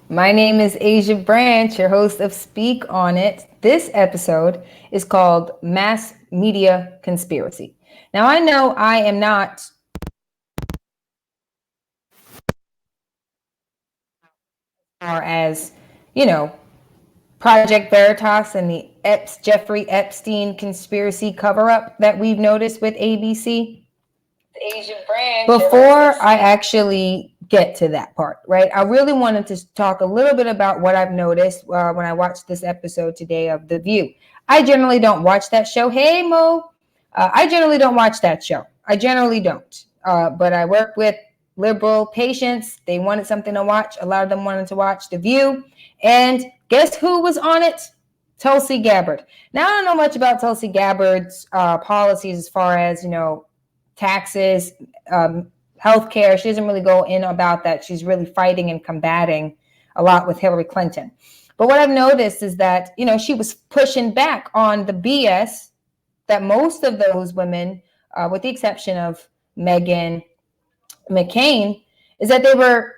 My name is Asia Branch, your host of Speak On It. This episode is called Mass Media Conspiracy. Now, I know I am not far as, you know, Project Veritas and the Jeffrey Epstein conspiracy cover-up that we've noticed with ABC. Asian branch. Before I actually get to that part, right, I really wanted to talk a little bit about what I've noticed when I watched this episode today of The View. I generally don't watch that show. Hey, Mo. I generally don't watch that show. I generally don't. But I work with liberal patients. They wanted something to watch. A lot of them wanted to watch The View. And guess who was on it? Tulsi Gabbard. Now, I don't know much about Tulsi Gabbard's policies as far as, taxes, healthcare. She doesn't really go in about that. She's really fighting and combating a lot with Hillary Clinton. But what I've noticed is that, she was pushing back on the BS that most of those women, with the exception of Megyn McCain, is that they were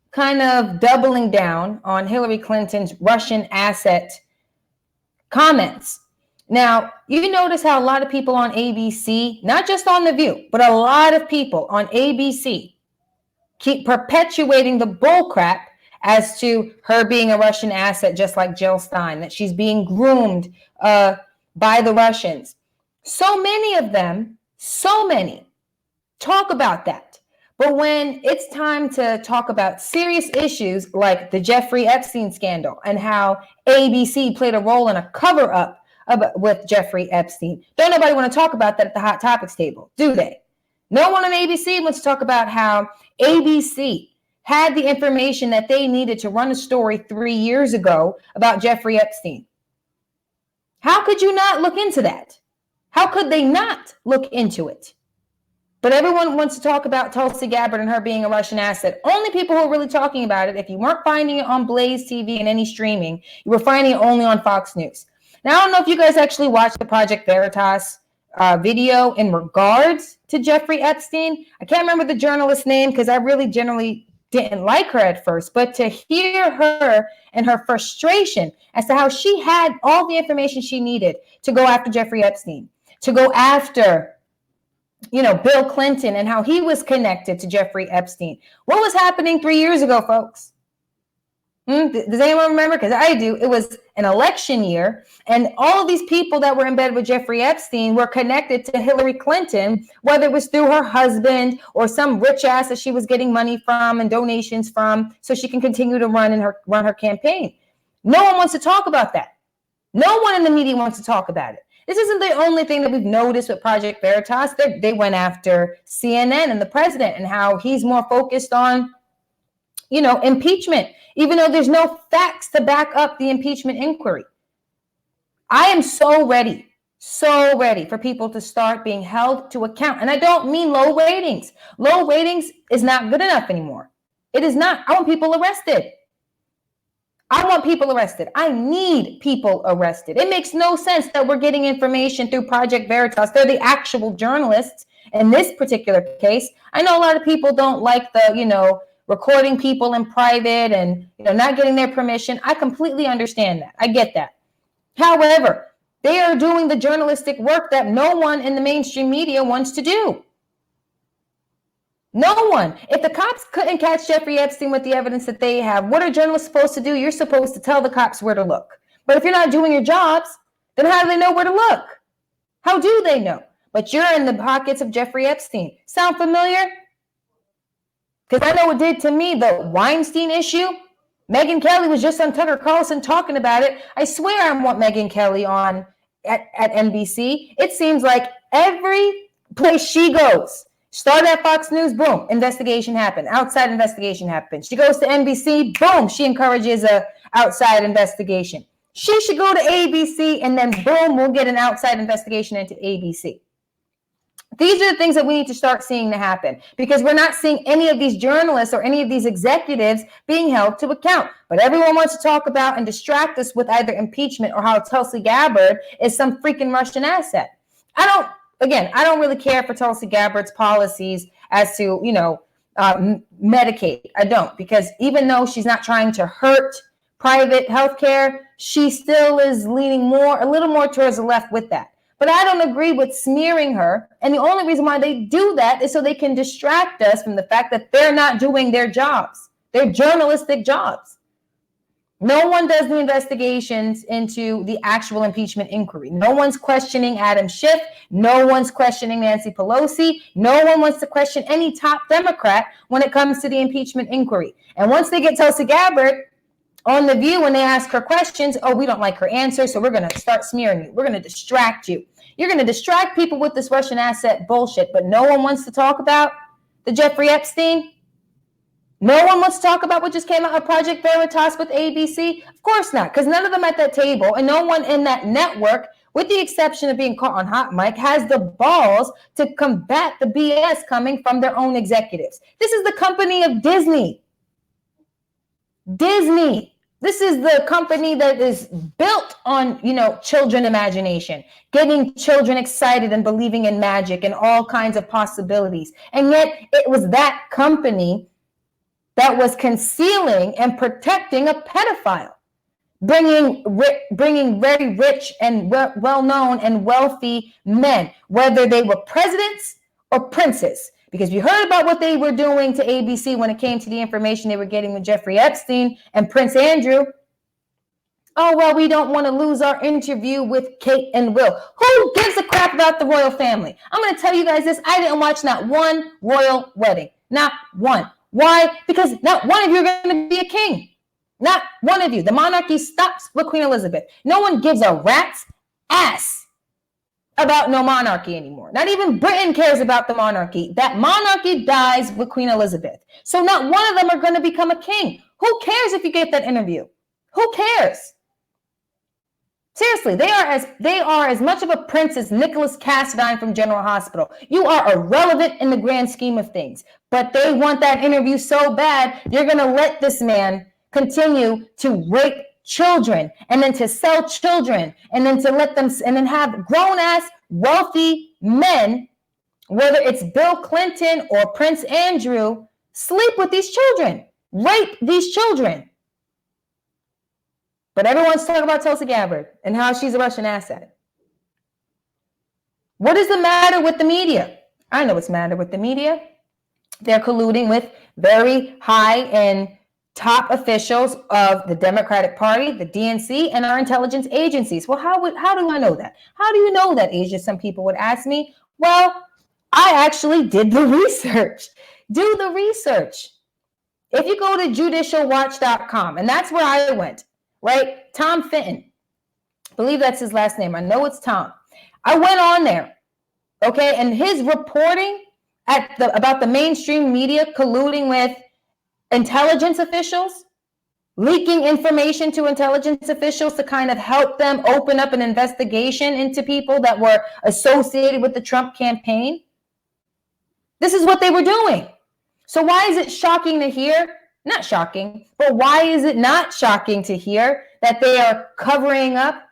kind of doubling down on Hillary Clinton's Russian asset comments. Now, you notice how a lot of people on ABC, not just on The View, but a lot of people on ABC keep perpetuating the bullcrap as to her being a Russian asset, just like Jill Stein, that she's being groomed by the Russians. So many of them, talk about that. But when it's time to talk about serious issues like the Jeffrey Epstein scandal and how ABC played a role in a cover-up with Jeffrey Epstein, don't nobody want to talk about that at the Hot Topics table, do they? No one on ABC wants to talk about how ABC had the information that they needed to run a story 3 years ago about Jeffrey Epstein. How could you not look into that? How could they not look into it? But everyone wants to talk about Tulsi Gabbard and her being a Russian asset. Only people who are really talking about it, if you weren't finding it on Blaze TV and any streaming, you were finding it only on Fox News. Now, I don't know if you guys actually watched the Project Veritas video in regards to Jeffrey Epstein. I can't remember the journalist's name because I really generally didn't like her at first. But to hear her and her frustration as to how she had all the information she needed to go after Jeffrey Epstein, to go after Bill Clinton and how he was connected to Jeffrey Epstein. What was happening 3 years ago, folks? Does anyone remember? Because I do. It was an election year, and all of these people that were in bed with Jeffrey Epstein were connected to Hillary Clinton, whether it was through her husband or some rich ass that she was getting money from and donations from so she can continue to run her campaign. No one wants to talk about that. No one in the media wants to talk about it. This isn't the only thing that we've noticed with Project Veritas. They went after CNN and the president and how he's more focused on, impeachment, even though there's no facts to back up the impeachment inquiry. I am so ready for people to start being held to account. And I don't mean low ratings. Low ratings is not good enough anymore. It is not. I want people arrested. I need people arrested. It makes no sense that we're getting information through Project Veritas. They're the actual journalists in this particular case. I know a lot of people don't like the, recording people in private and, not getting their permission. I completely understand that. I get that. However, they are doing the journalistic work that no one in the mainstream media wants to do. No one. If the cops couldn't catch Jeffrey Epstein with the evidence that they have, what are journalists supposed to do? You're supposed to tell the cops where to look. But if you're not doing your jobs, then how do they know where to look? How do they know? But you're in the pockets of Jeffrey Epstein. Sound familiar? Because I know it did to me, the Weinstein issue. Megyn Kelly was just on Tucker Carlson talking about it. I swear I want Megyn Kelly on at NBC. It seems like every place she goes, start at Fox News, boom, investigation happened. Outside investigation happened. She goes to NBC, boom, she encourages a outside investigation. She should go to ABC and then boom, we'll get an outside investigation into ABC. These are the things that we need to start seeing to happen because we're not seeing any of these journalists or any of these executives being held to account. But everyone wants to talk about and distract us with either impeachment or how Tulsi Gabbard is some freaking Russian asset. I don't really care for Tulsi Gabbard's policies as to, Medicaid. I don't, because even though she's not trying to hurt private healthcare, she still is leaning a little more towards the left with that. But I don't agree with smearing her. And the only reason why they do that is so they can distract us from the fact that they're not doing their jobs, their journalistic jobs. No one does the investigations into the actual impeachment inquiry. No one's questioning Adam Schiff. No one's questioning Nancy Pelosi. No one wants to question any top Democrat when it comes to the impeachment inquiry. And once they get Tulsi Gabbard on The View, when they ask her questions, oh, we don't like her answer, so we're going to start smearing you. We're going to distract you. You're going to distract people with this Russian asset bullshit, but no one wants to talk about the Jeffrey Epstein. No one wants to talk about what just came out of Project Veritas with ABC? Of course not, because none of them at that table and no one in that network, with the exception of being caught on hot mic, has the balls to combat the BS coming from their own executives. This is the company of Disney. Disney. This is the company that is built on, children imagination, getting children excited and believing in magic and all kinds of possibilities. And yet it was that company that was concealing and protecting a pedophile, bringing very rich and well-known and wealthy men, whether they were presidents or princes. Because you heard about what they were doing to ABC when it came to the information they were getting with Jeffrey Epstein and Prince Andrew. Oh, well, we don't want to lose our interview with Kate and Will. Who gives a crap about the royal family? I'm going to tell you guys this. I didn't watch not one royal wedding. Not one. Why? Because not one of you are going to be a king. Not one of you. The monarchy stops with Queen Elizabeth. No one gives a rat's ass about no monarchy anymore. Not even Britain cares about the monarchy. That monarchy dies with Queen Elizabeth. So not one of them are going to become a king. Who cares if you get that interview? Who cares? Seriously, they are as much of a prince as Nicholas Cassadine from General Hospital. You are irrelevant in the grand scheme of things, but they want that interview so bad, you're going to let this man continue to rape children and then to sell children and then to let them and then have grown-ass wealthy men, whether it's Bill Clinton or Prince Andrew, sleep with these children, rape these children. But everyone's talking about Tulsi Gabbard and how she's a Russian asset. What is the matter with the media? I know what's the matter with the media. They're colluding with very high and top officials of the Democratic Party, the DNC, and our intelligence agencies. Well, how do I know that? How do you know that, Asia? Some people would ask me. Well, I actually did the research. Do the research. If you go to judicialwatch.com, and that's where I went. Right? Tom Fitton. I believe that's his last name. I know it's Tom. I went on there. Okay. And his reporting about the mainstream media colluding with intelligence officials, leaking information to intelligence officials to kind of help them open up an investigation into people that were associated with the Trump campaign. This is what they were doing. So why is it shocking to hear? Not shocking, but why is it not shocking to hear that they are covering up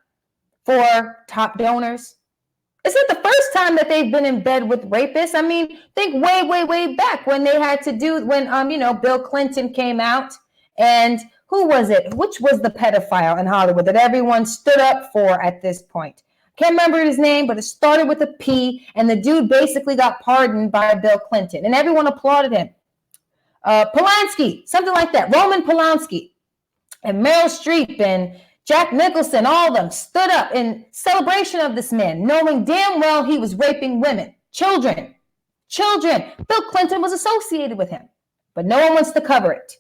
for top donors? It's not the first time that they've been in bed with rapists. I mean, think way back when they had to do when Bill Clinton came out, and who was it? Which was the pedophile in Hollywood that everyone stood up for at this point? Can't remember his name, but it started with a P, and the dude basically got pardoned by Bill Clinton, and everyone applauded him. Polanski, something like that. Roman Polanski and Meryl Streep and Jack Nicholson, all of them stood up in celebration of this man, knowing damn well he was raping women, children. Bill Clinton was associated with him, but no one wants to cover it.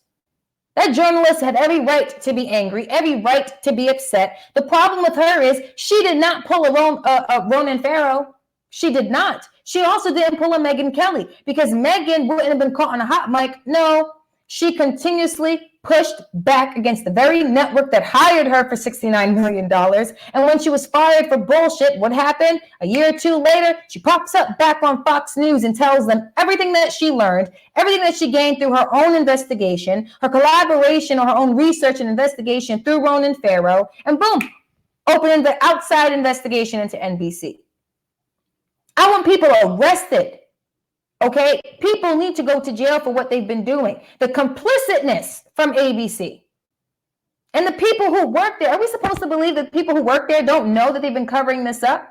That journalist had every right to be angry, every right to be upset. The problem with her is she did not pull a Ronan Farrow. She did not. She also didn't pull a Megyn Kelly because Megyn wouldn't have been caught on a hot mic. No, she continuously pushed back against the very network that hired her for $69 million. And when she was fired for bullshit, what happened? A year or two later, she pops up back on Fox News and tells them everything that she learned, everything that she gained through her own investigation, her collaboration or her own research and investigation through Ronan Farrow, and boom, opening the outside investigation into NBC. I want people arrested Okay, people need to go to jail for what they've been doing. The complicitness from ABC and the people who work there. Are we supposed to believe that people who work there don't know that they've been covering this up?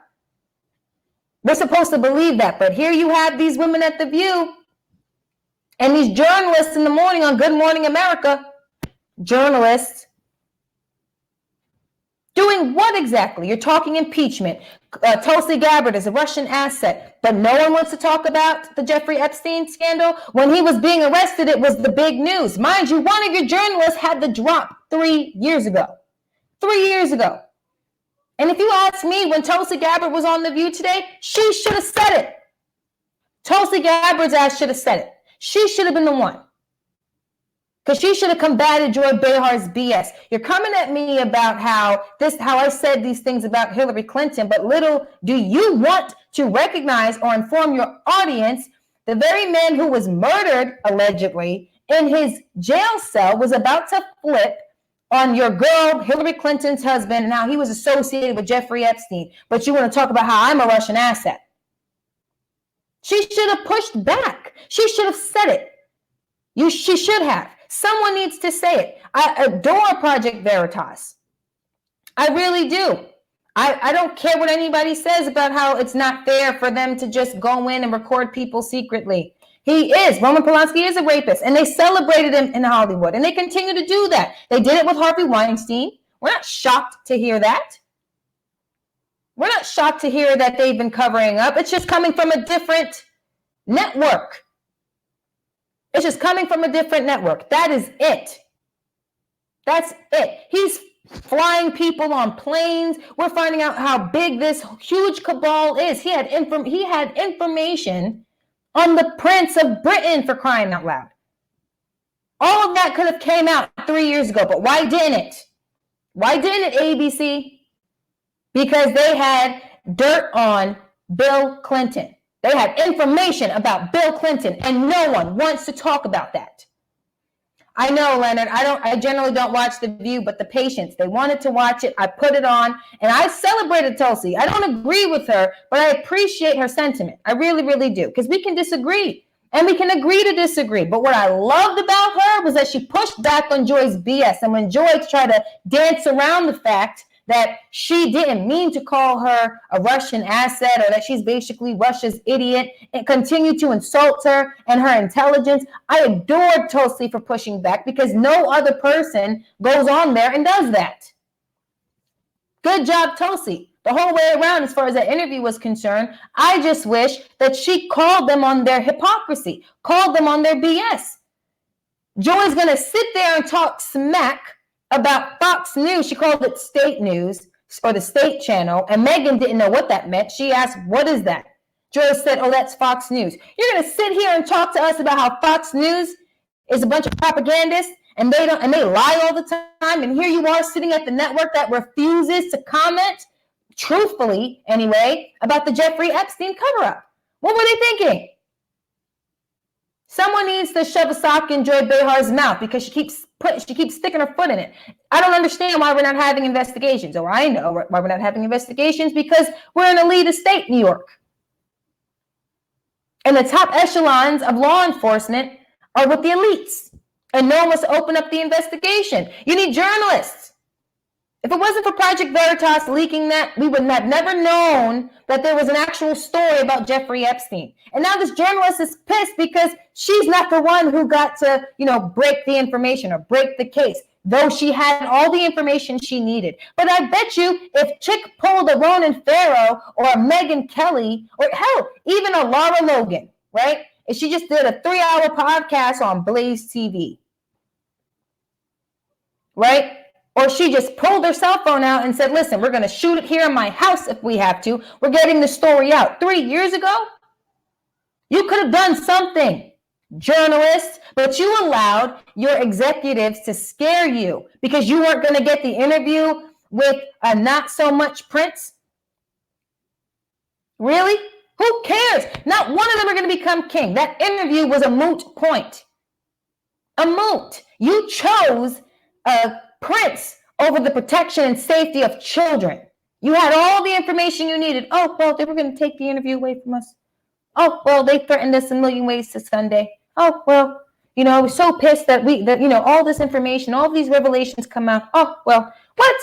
We're supposed to believe that, but here you have these women at The View and these journalists in the morning on Good Morning America, journalists, doing what exactly? You're talking impeachment. Tulsi Gabbard is a Russian asset, but no one wants to talk about the Jeffrey Epstein scandal. When he was being arrested, it was the big news. Mind you, one of your journalists had the drop 3 years ago. 3 years ago. And if you ask me, when Tulsi Gabbard was on The View today, she should have said it. Tulsi Gabbard's ass should have said it. She should have been the one. Because she should have combated Joy Behar's BS. You're coming at me about how I said these things about Hillary Clinton, but little do you want to recognize or inform your audience, the very man who was murdered, allegedly, in his jail cell was about to flip on your girl, Hillary Clinton's husband, and how he was associated with Jeffrey Epstein. But you want to talk about how I'm a Russian asset. She should have pushed back. She should have said it. She should have. Someone needs to say it. I adore Project Veritas. I really do. I don't care what anybody says about how it's not fair for them to just go in and record people secretly. Roman Polanski is a rapist, and they celebrated him in Hollywood, and they continue to do that. They did it with Harvey Weinstein. We're not shocked to hear that. We're not shocked to hear that they've been covering up. It's just coming from a different network. It's just coming from a different network. That is it. That's it. He's flying people on planes. We're finding out how big this huge cabal is. He had information on the Prince of Britain, for crying out loud. All of that could have came out 3 years ago, but why didn't it? Why didn't it, ABC? Because they had dirt on Bill Clinton. They had information about Bill Clinton, and no one wants to talk about that. I know, Leonard, I generally don't watch The View, but the patients, they wanted to watch it. I put it on, and I celebrated Tulsi. I don't agree with her, but I appreciate her sentiment. I really, really do, because we can disagree, and we can agree to disagree. But what I loved about her was that she pushed back on Joy's BS, and when Joy tried to dance around the fact that she didn't mean to call her a Russian asset, or that she's basically Russia's idiot, and continue to insult her and her intelligence. I adored Tulsi for pushing back, because no other person goes on there and does that. Good job, Tulsi. The whole way around, as far as that interview was concerned, I just wish that she called them on their hypocrisy, called them on their BS. Joy's going to sit there and talk smack about Fox News. She called it State News, or the State Channel, and Megyn didn't know what that meant. She asked, what is that? Joy said, oh, that's Fox News. You're going to sit here and talk to us about how Fox News is a bunch of propagandists, and they lie all the time, and here you are sitting at the network that refuses to comment, truthfully anyway, about the Jeffrey Epstein cover-up. What were they thinking? Someone needs to shove a sock in Joy Behar's mouth, because she keeps sticking her foot in it. I don't understand why we're not having investigations, or I know why we're not having investigations, because we're in a elite state, New York. And the top echelons of law enforcement are with the elites, and no one wants to open up the investigation. You need journalists. If it wasn't for Project Veritas leaking that, we would have never known that there was an actual story about Jeffrey Epstein. And now this journalist is pissed because she's not the one who got to, break the information or break the case, though she had all the information she needed. But I bet you if Chick pulled a Ronan Farrow or a Megyn Kelly, or hell, even a Laura Logan, right? If she just did a 3-hour podcast on Blaze TV, right? Or she just pulled her cell phone out and said, listen, we're going to shoot it here in my house if we have to. We're getting the story out. 3 years ago, you could have done something, journalists, but you allowed your executives to scare you because you weren't going to get the interview with a not so much Prince. Really? Who cares? Not one of them are going to become king. That interview was a moot point. A moot. You chose a Prince over the protection and safety of children. You had all the information you needed. Oh, well, they were going to take the interview away from us. Oh, well, they threatened us a million ways to Sunday. Oh, well, I was so pissed that all this information, all these revelations come out. Oh, well, what?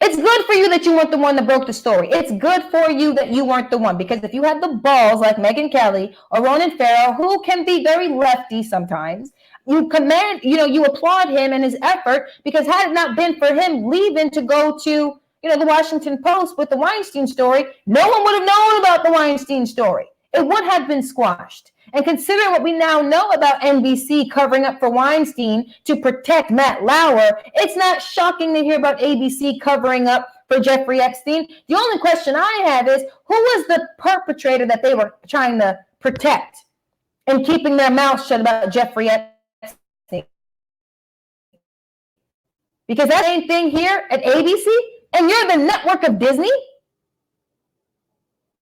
It's good for you that you weren't the one that broke the story. It's good for you that you weren't the one, because if you had the balls like Megyn Kelly or Ronan Farrow, who can be very lefty sometimes, you applaud him and his effort, because had it not been for him leaving to go to, the Washington Post with the Weinstein story, no one would have known about the Weinstein story. It would have been squashed. And considering what we now know about NBC covering up for Weinstein to protect Matt Lauer, it's not shocking to hear about ABC covering up for Jeffrey Epstein. The only question I have is, who was the perpetrator that they were trying to protect and keeping their mouth shut about Jeffrey Epstein? Because that same thing here at ABC, and you're the network of Disney.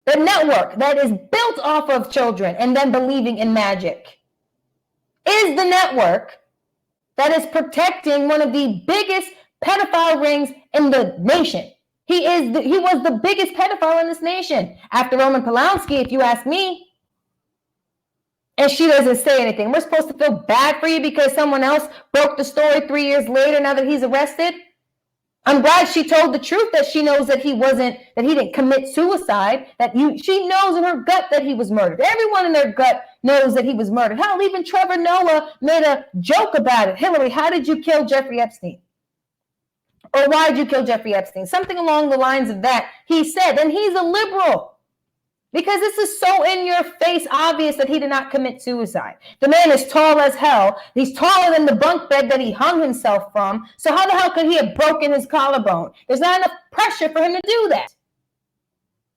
The network that is built off of children and then believing in magic is the network that is protecting one of the biggest pedophile rings in the nation. He was the biggest pedophile in this nation after Roman Polanski, if you ask me. And she doesn't say anything. We're supposed to feel bad for you because someone else broke the story 3 years later now that he's arrested. I'm glad she told the truth, that she knows that he didn't commit suicide, she knows in her gut that he was murdered. Everyone in their gut knows that he was murdered. Hell, even Trevor Noah made a joke about it. Hillary, how did you kill Jeffrey Epstein? Or why did you kill Jeffrey Epstein? Something along the lines of that. He said, and he's a liberal. Because this is so in your face obvious that he did not commit suicide. The man is tall as hell. He's taller than the bunk bed that he hung himself from. So how the hell could he have broken his collarbone? There's not enough pressure for him to do that.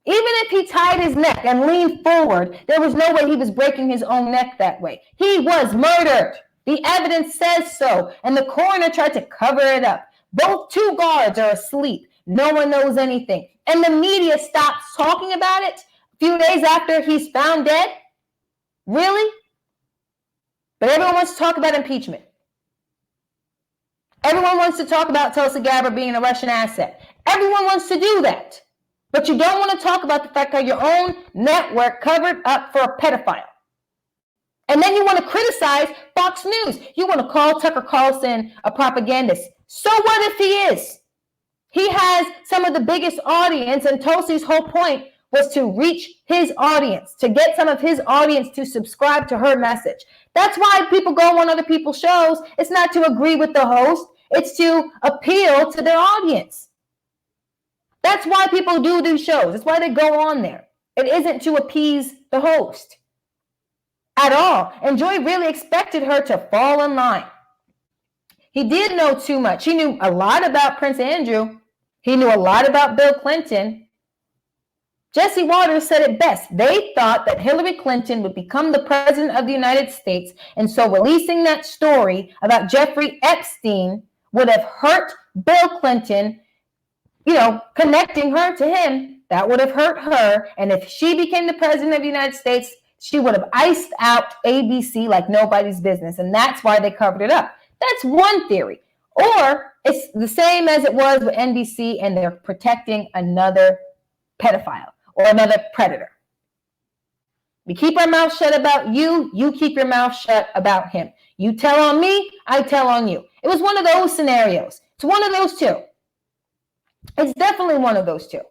Even if he tied his neck and leaned forward, there was no way he was breaking his own neck that way. He was murdered. The evidence says so. And the coroner tried to cover it up. Both two guards are asleep. No one knows anything. And the media stops talking about it few days after he's found dead? Really? But everyone wants to talk about impeachment. Everyone wants to talk about Tulsi Gabbard being a Russian asset. Everyone wants to do that. But you don't want to talk about the fact that your own network covered up for a pedophile. And then you want to criticize Fox News. You want to call Tucker Carlson a propagandist. So what if he is? He has some of the biggest audience, and Tulsi's whole point was to reach his audience, to get some of his audience to subscribe to her message. That's why people go on other people's shows. It's not to agree with the host. It's to appeal to their audience. That's why people do these shows. That's why they go on there. It isn't to appease the host at all. And Joy really expected her to fall in line. He did know too much. He knew a lot about Prince Andrew. He knew a lot about Bill Clinton. Jesse Waters said it best. They thought that Hillary Clinton would become the president of the United States, and so releasing that story about Jeffrey Epstein would have hurt Bill Clinton, connecting her to him. That would have hurt her, and if she became the president of the United States, she would have iced out ABC like nobody's business, and that's why they covered it up. That's one theory. Or it's the same as it was with NBC, and they're protecting another pedophile or another predator. We keep our mouth shut about you. You keep your mouth shut about him. You tell on me, I tell on you. It was one of those scenarios. It's one of those two. It's definitely one of those two.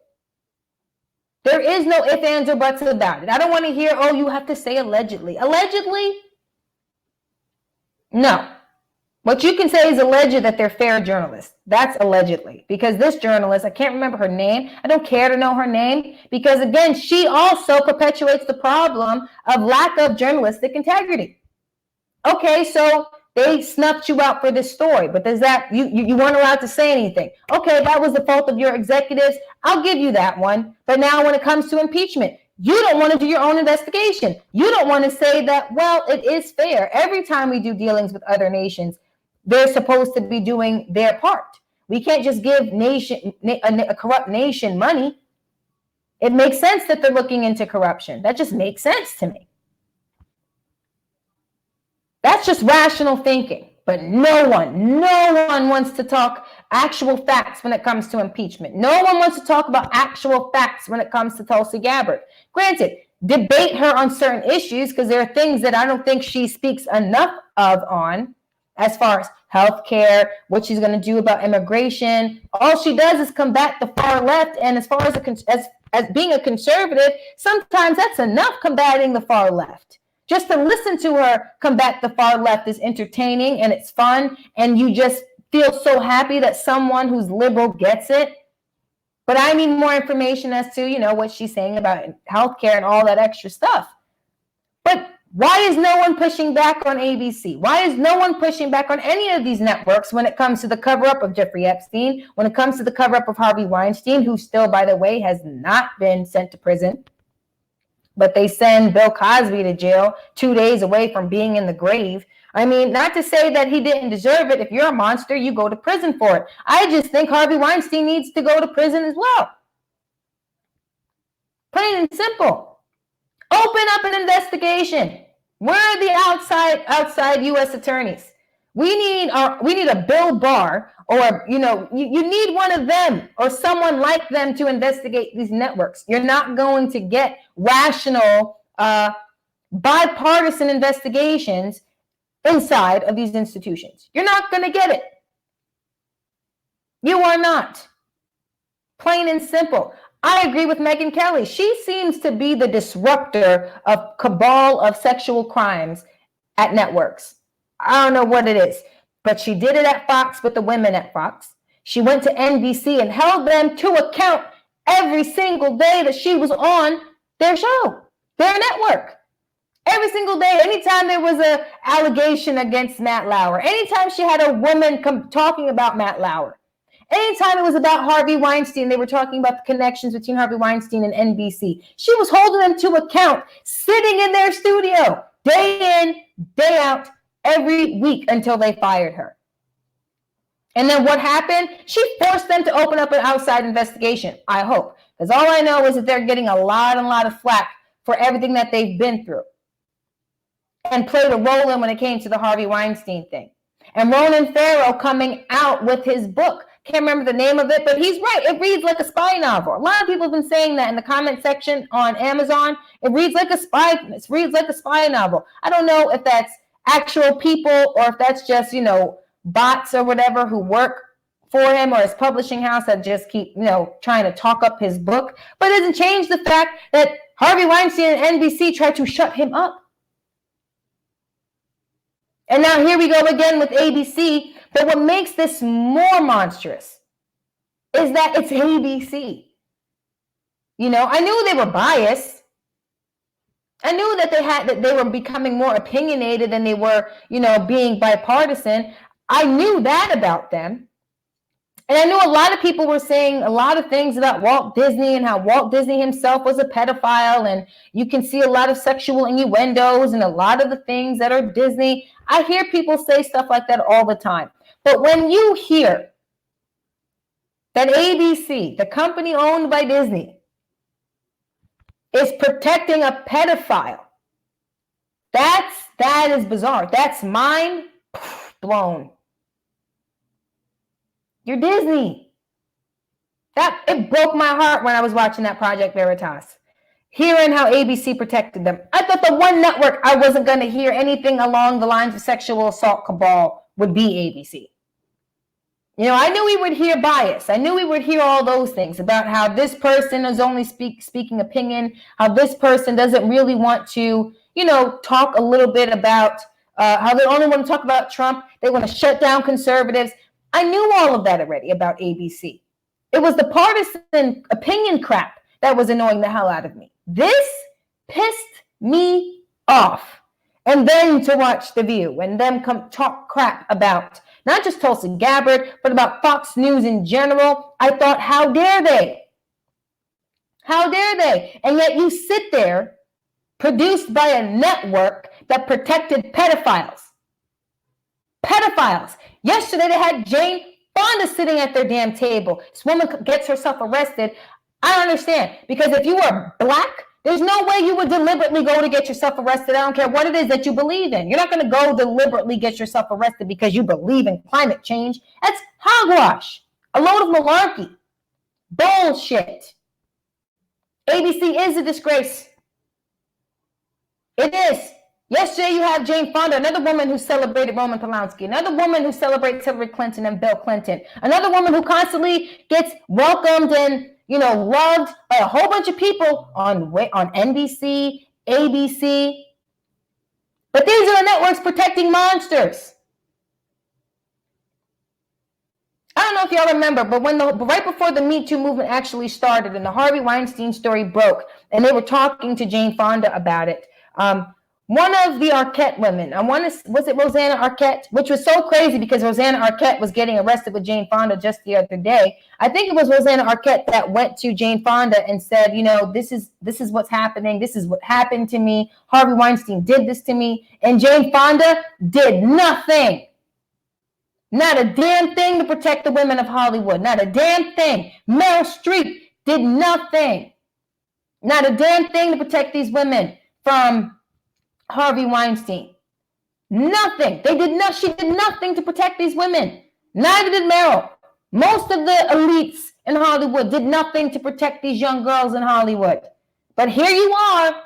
There is no ifs, ands, or buts about it. I don't want to hear, oh, you have to say allegedly. Allegedly? No. What you can say is alleged that they're fair journalists. That's allegedly. Because this journalist, I can't remember her name. I don't care to know her name. Because again, she also perpetuates the problem of lack of journalistic integrity. Okay, so they snuffed you out for this story. But does that, you weren't allowed to say anything. Okay, that was the fault of your executives. I'll give you that one. But now when it comes to impeachment, you don't want to do your own investigation. You don't want to say that, well, it is fair. Every time we do dealings with other nations, they're supposed to be doing their part. We can't just give a corrupt nation money. It makes sense that they're looking into corruption. That just makes sense to me. That's just rational thinking. But no one wants to talk actual facts when it comes to impeachment. No one wants to talk about actual facts when it comes to Tulsi Gabbard. Granted, debate her on certain issues, because there are things that I don't think she speaks enough of on, as far as healthcare, what she's going to do about immigration. All she does is combat the far left. And as far as being a conservative, sometimes that's enough, combating the far left. Just to listen to her combat the far left is entertaining and it's fun. And you just feel so happy that someone who's liberal gets it. But I need more information as to, what she's saying about healthcare and all that extra stuff. But why is no one pushing back on ABC? Why is no one pushing back on any of these networks when it comes to the cover-up of Jeffrey Epstein, when it comes to the cover-up of Harvey Weinstein, who still, by the way, has not been sent to prison? But they send Bill Cosby to jail 2 days away from being in the grave. I mean, not to say that he didn't deserve it. If you're a monster, you go to prison for it. I just think Harvey Weinstein needs to go to prison as well. Plain and simple. Open up an investigation. Where are the outside U.S. attorneys? We need a Bill Barr, or you need one of them or someone like them to investigate these networks. You're not going to get rational, bipartisan investigations inside of these institutions. You're not going to get it. You are not. Plain and simple. I agree with Megyn Kelly. She seems to be the disruptor of cabal of sexual crimes at networks. I don't know what it is, but she did it at Fox with the women at Fox. She went to NBC and held them to account every single day that she was on their show, their network. Every single day, anytime there was an allegation against Matt Lauer, anytime she had a woman talking about Matt Lauer, anytime it was about Harvey Weinstein, they were talking about the connections between Harvey Weinstein and NBC. She was holding them to account, sitting in their studio, day in, day out, every week until they fired her. And then what happened? She forced them to open up an outside investigation, I hope. Because all I know is that they're getting a lot of flack for everything that they've been through and played a role in when it came to the Harvey Weinstein thing. And Ronan Farrow coming out with his book. Can't remember the name of it, but he's right. It reads like a spy novel. A lot of people have been saying that in the comment section on Amazon. It reads like a spy novel. I don't know if that's actual people or if that's just, bots or whatever who work for him or his publishing house that just keep, trying to talk up his book. But it doesn't change the fact that Harvey Weinstein and NBC tried to shut him up. And now here we go again with ABC. But what makes this more monstrous is that it's ABC. I knew they were biased. I knew that they were becoming more opinionated than they were, being bipartisan. I knew that about them. And I knew a lot of people were saying a lot of things about Walt Disney and how Walt Disney himself was a pedophile. And you can see a lot of sexual innuendos and a lot of the things that are Disney. I hear people say stuff like that all the time. But when you hear that ABC, the company owned by Disney, is protecting a pedophile, that is bizarre. That's mind blown. You're Disney. It broke my heart when I was watching that Project Veritas, hearing how ABC protected them. I thought the one network I wasn't going to hear anything along the lines of sexual assault cabal would be ABC. I knew we would hear bias. I knew we would hear all those things about how this person is only speaking opinion, how this person doesn't really want to, talk a little bit about how they only want to talk about Trump. They want to shut down conservatives. I knew all of that already about ABC. It was the partisan opinion crap that was annoying the hell out of me. This pissed me off. And then to watch The View and them come talk crap about not just Tulsi Gabbard, but about Fox News in general. I thought, how dare they? How dare they? And yet you sit there, produced by a network that protected pedophiles. Pedophiles. Yesterday they had Jane Fonda sitting at their damn table. This woman gets herself arrested. I don't understand. Because if you were black, there's no way you would deliberately go to get yourself arrested. I don't care what it is that you believe in. You're not going to go deliberately get yourself arrested because you believe in climate change. That's hogwash. A load of malarkey. Bullshit. ABC is a disgrace. It is. Yesterday you have Jane Fonda, another woman who celebrated Roman Polanski, another woman who celebrates Hillary Clinton and Bill Clinton, another woman who constantly gets welcomed and, loved by a whole bunch of people on NBC, ABC. But these are the networks protecting monsters. I don't know if y'all remember, but right before the Me Too movement actually started and the Harvey Weinstein story broke, and they were talking to Jane Fonda about it, one of the Arquette women, was it Rosanna Arquette? Which was so crazy because Rosanna Arquette was getting arrested with Jane Fonda just the other day. I think it was Rosanna Arquette that went to Jane Fonda and said, this is what's happening. This is what happened to me. Harvey Weinstein did this to me. And Jane Fonda did nothing. Not a damn thing to protect the women of Hollywood. Not a damn thing. Meryl Streep did nothing. Not a damn thing to protect these women from Harvey Weinstein. Nothing. She did nothing to protect these women. Neither did Meryl. Most of the elites in Hollywood did nothing to protect these young girls in Hollywood. But here you are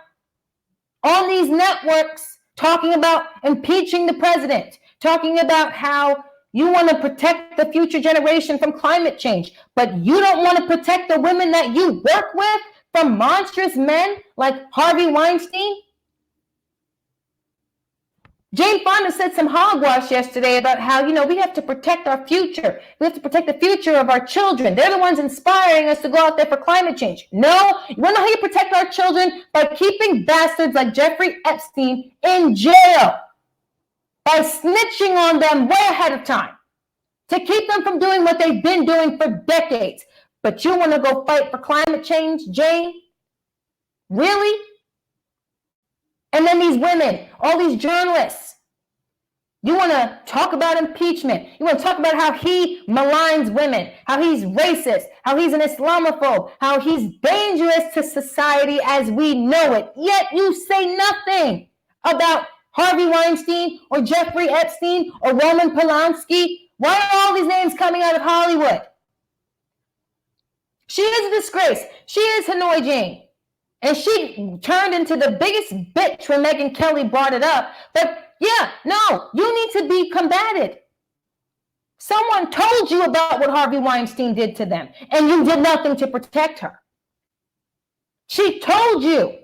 on these networks talking about impeaching the president, talking about how you want to protect the future generation from climate change, but you don't want to protect the women that you work with from monstrous men like Harvey Weinstein. Jane Fonda said some hogwash yesterday about how, we have to protect our future. We have to protect the future of our children. They're the ones inspiring us to go out there for climate change. No, you want to know how you protect our children? By keeping bastards like Jeffrey Epstein in jail. By snitching on them way ahead of time. To keep them from doing what they've been doing for decades. But you want to go fight for climate change, Jane? Really? And then these women, all these journalists, you want to talk about impeachment. You want to talk about how he maligns women, how he's racist, how he's an Islamophobe, how he's dangerous to society as we know it. Yet you say nothing about Harvey Weinstein or Jeffrey Epstein or Roman Polanski. Why are all these names coming out of Hollywood? She is a disgrace. She is Hanoi Jane. And she turned into the biggest bitch when Megyn Kelly brought it up. But yeah, no, you need to be combated. Someone told you about what Harvey Weinstein did to them, and you did nothing to protect her. She told you.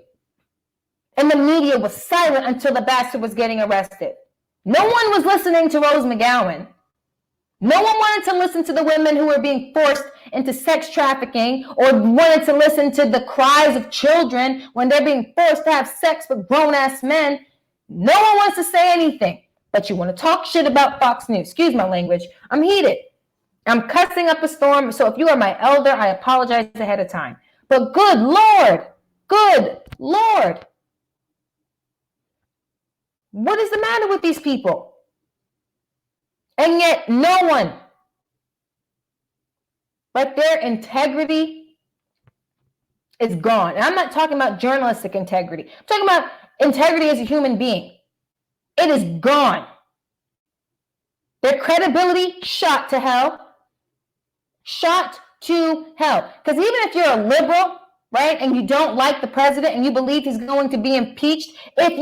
And the media was silent until the bastard was getting arrested. No one was listening to Rose McGowan. No one wanted to listen to the women who were being forced into sex trafficking or wanted to listen to the cries of children when they're being forced to have sex with grown-ass men. No one wants to say anything, but you want to talk shit about Fox News. Excuse my language. I'm heated. I'm cussing up a storm, so if you are my elder, I apologize ahead of time. But good Lord, what is the matter with these people? And yet no one, but their integrity is gone. And I'm not talking about journalistic integrity. I'm talking about integrity as a human being. It is gone. Their credibility shot to hell. Shot to hell. Because even if you're a liberal, right, and you don't like the president and you believe he's going to be impeached, if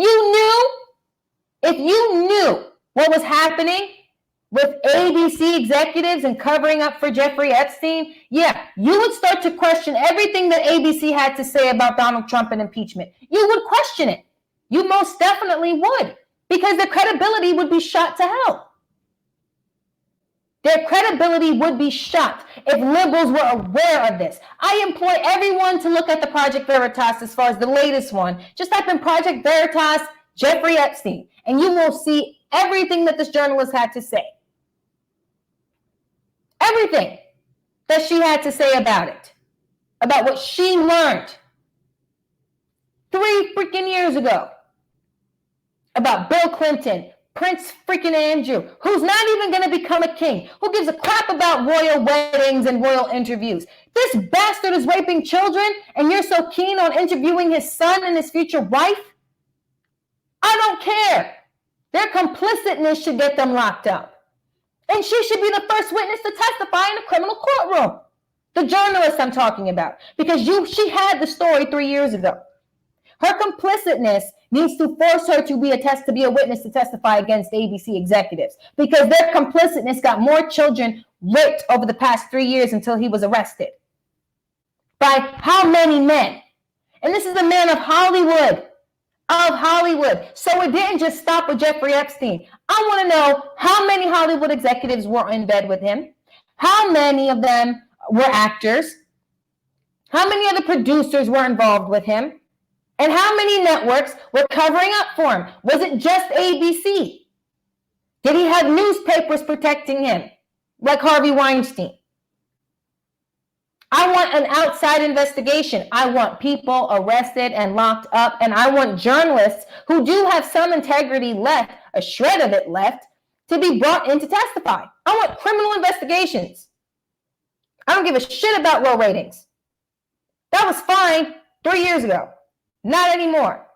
you knew what was happening with ABC executives and covering up for Jeffrey Epstein, yeah, you would start to question everything that ABC had to say about Donald Trump and impeachment. You would question it. You most definitely would, because their credibility would be shot to hell. Their credibility would be shot if liberals were aware of this. I implore everyone to look at the Project Veritas as far as the latest one. Just type in Project Veritas, Jeffrey Epstein, and you will see everything that this journalist had to say. Everything that she had to say about it, about what she learned 3 freaking years ago about Bill Clinton, Prince freaking Andrew, who's not even going to become a king, who gives a crap about royal weddings and royal interviews. This bastard is raping children, and you're so keen on interviewing his son and his future wife? I don't care. Their complicitness should get them locked up. And she should be the first witness to testify in a criminal courtroom. The journalist I'm talking about. Because she had the story 3 years ago. Her complicitness needs to force her to be a witness to testify against ABC executives, because their complicitness got more children raped over the past 3 years until he was arrested. By how many men? And this is a man of Hollywood. So it didn't just stop with Jeffrey Epstein. I want to know how many Hollywood executives were in bed with him, how many of them were actors, how many of the producers were involved with him, and how many networks were covering up for him. Was it just ABC? Did he have newspapers protecting him, like Harvey Weinstein? I want an outside investigation. I want people arrested and locked up, and I want journalists who do have some integrity left, a shred of it left, to be brought in to testify. I want criminal investigations. I don't give a shit about low ratings. That was fine 3 years ago. Not anymore.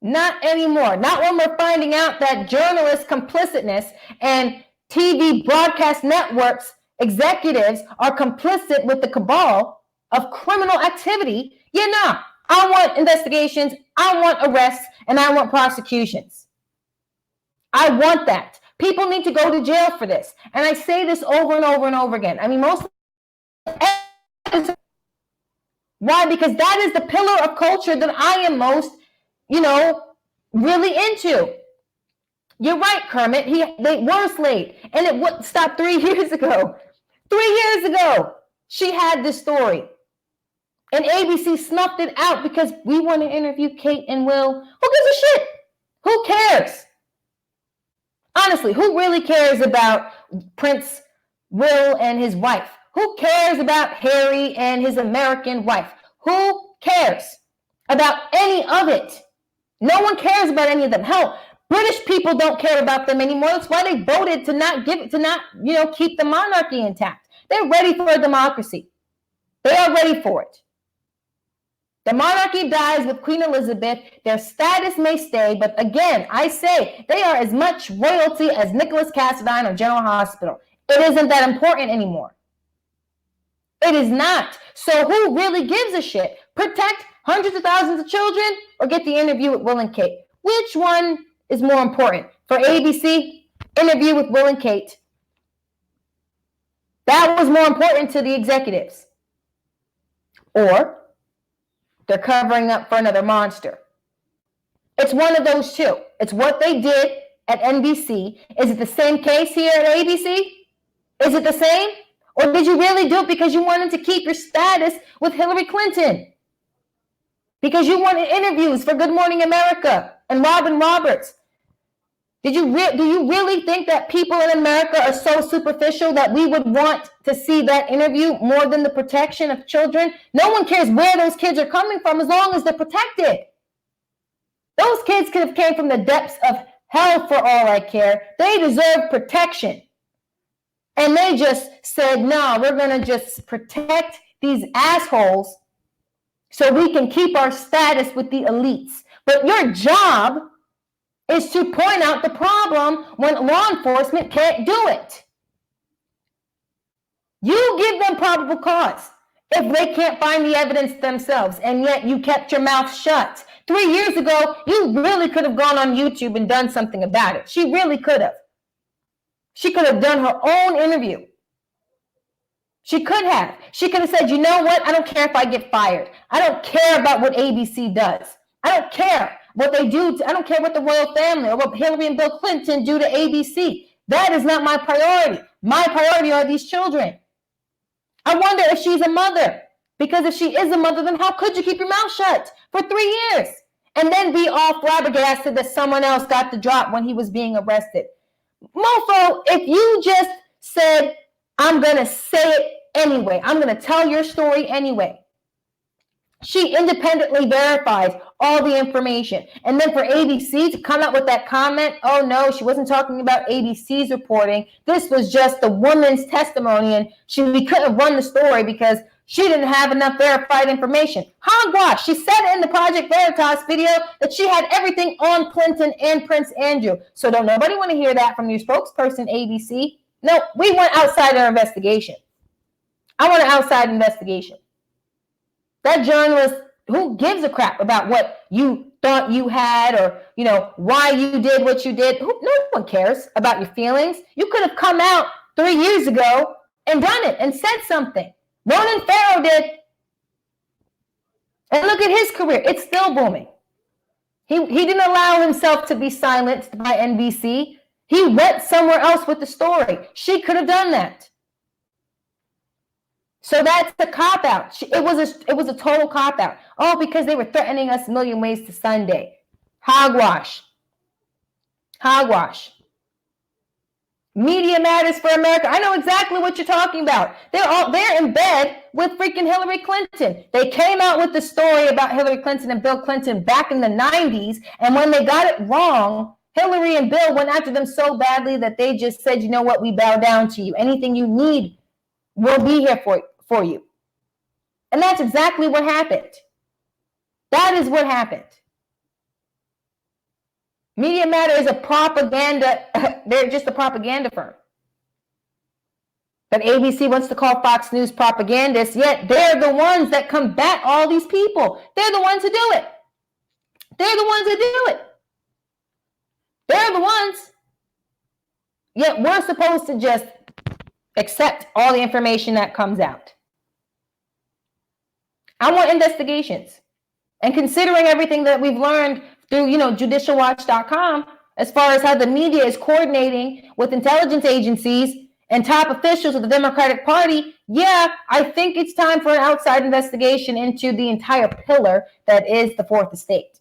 Not anymore. Not when we're finding out that journalist complicitness and TV broadcast networks executives are complicit with the cabal of criminal activity. Yeah, no. I want investigations, I want arrests, and I want prosecutions. I want that. People need to go to jail for this. And I say this over and over and over again. I mean, why? Because that is the pillar of culture that I am most, really into. You're right, Kermit. They were Slade. And it would stop 3 years ago. 3 years ago, she had this story. And ABC snuffed it out because we want to interview Kate and Will. Who gives a shit? Who cares? Honestly, who really cares about Prince Will and his wife? Who cares about Harry and his American wife? Who cares about any of it? No one cares about any of them. Hell, British people don't care about them anymore. That's why they voted to not keep the monarchy intact. They're ready for a democracy. They are ready for it. The monarchy dies with Queen Elizabeth. Their status may stay, but again, I say they are as much royalty as Nicholas Cassadine or General Hospital. It isn't that important anymore. It is not. So who really gives a shit? Protect hundreds of thousands of children or get the interview with Will and Kate? Which one is more important? For ABC, interview with Will and Kate. That was more important to the executives. Or they're covering up for another monster. It's one of those two. It's what they did at NBC. Is it the same case here at ABC? Is it the same? Or did you really do it because you wanted to keep your status with Hillary Clinton? Because you wanted interviews for Good Morning America and Robin Roberts? Do you really think that people in America are so superficial that we would want to see that interview more than the protection of children? No one cares where those kids are coming from as long as they're protected. Those kids could have came from the depths of hell for all I care. They deserve protection. And they just said, no, we're going to just protect these assholes so we can keep our status with the elites. But your job is to point out the problem when law enforcement can't do it. You give them probable cause if they can't find the evidence themselves, and yet you kept your mouth shut. 3 years ago, you really could have gone on YouTube and done something about it. She really could have. She could have done her own interview. She could have. She could have said, you know what? I don't care if I get fired. I don't care about what ABC does. I don't care what they do. I don't care what the royal family or what Hillary and Bill Clinton do to ABC. That is not my priority. My priority are these children. I wonder if she's a mother. Because if she is a mother, then how could you keep your mouth shut for 3 years? And then be all flabbergasted that someone else got the drop when he was being arrested. Mofo, if you just said, I'm going to say it anyway. I'm going to tell your story anyway. She independently verifies all the information. And then for ABC to come out with that comment, oh no, she wasn't talking about ABC's reporting. This was just the woman's testimony, and we couldn't run the story because she didn't have enough verified information. Hogwash. She said in the Project Veritas video that she had everything on Clinton and Prince Andrew. So don't nobody want to hear that from your spokesperson, ABC. No, we want outside investigation. I want an outside investigation. That journalist, who gives a crap about what you thought you had, or why you did what you did. No one cares about your feelings. You could have come out 3 years ago and done it and said something. Ronan Farrow did. And look at his career. It's still booming. He didn't allow himself to be silenced by NBC. He went somewhere else with the story. She could have done that. So that's the cop-out. It was a total cop-out. Oh, because they were threatening us a million ways to Sunday. Hogwash. Hogwash. Media matters for America. I know exactly what you're talking about. They're in bed with freaking Hillary Clinton. They came out with the story about Hillary Clinton and Bill Clinton back in the 90s, and when they got it wrong, Hillary and Bill went after them so badly that they just said, you know what, we bow down to you. Anything you need, we'll be here for you. And that's exactly what happened. That is what happened. Media Matter is a propaganda, they're just a propaganda firm. But ABC wants to call Fox News propagandists, yet they're the ones that combat all these people. They're the ones who do it. They're the ones who do it. They're the ones. Yet we're supposed to just accept all the information that comes out. I want investigations. And considering everything that we've learned through, judicialwatch.com, as far as how the media is coordinating with intelligence agencies and top officials of the Democratic Party, yeah, I think it's time for an outside investigation into the entire pillar that is the fourth estate.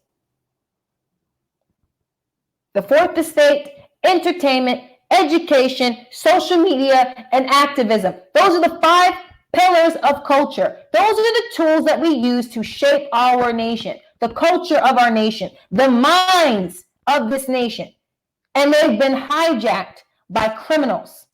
The fourth estate, entertainment, education, social media, and activism. Those are the 5 pillars of culture. Those are the tools that we use to shape our nation, the culture of our nation, the minds of this nation. And they've been hijacked by criminals.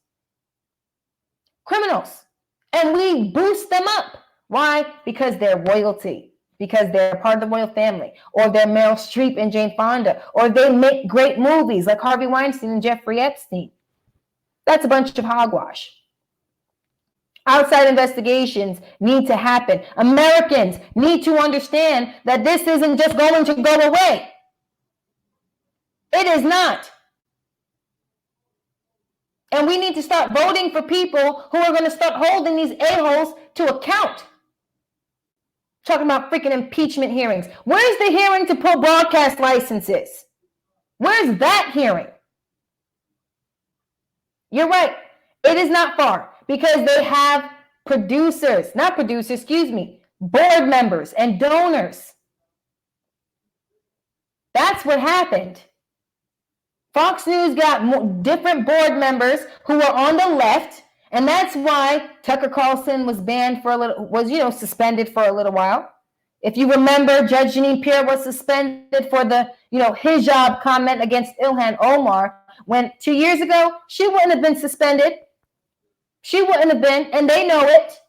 Criminals. And we boost them up. Why? Because they're royalty. Because they're part of the royal family. Or they're Meryl Streep and Jane Fonda. Or they make great movies like Harvey Weinstein and Jeffrey Epstein. That's a bunch of hogwash. Outside investigations need to happen. Americans need to understand that this isn't just going to go away. It is not. And we need to start voting for people who are going to start holding these a-holes to account. Talking about freaking impeachment hearings. Where's the hearing to pull broadcast licenses? Where's that hearing? You're right. It is not far because they have board members and donors. That's what happened. Fox News got different board members who were on the left, and that's why Tucker Carlson was suspended for a little while. If you remember, Judge Jeanine Pirro was suspended for the, hijab comment against Ilhan Omar, when 2 years ago, she wouldn't have been suspended. She wouldn't have been, and they know it.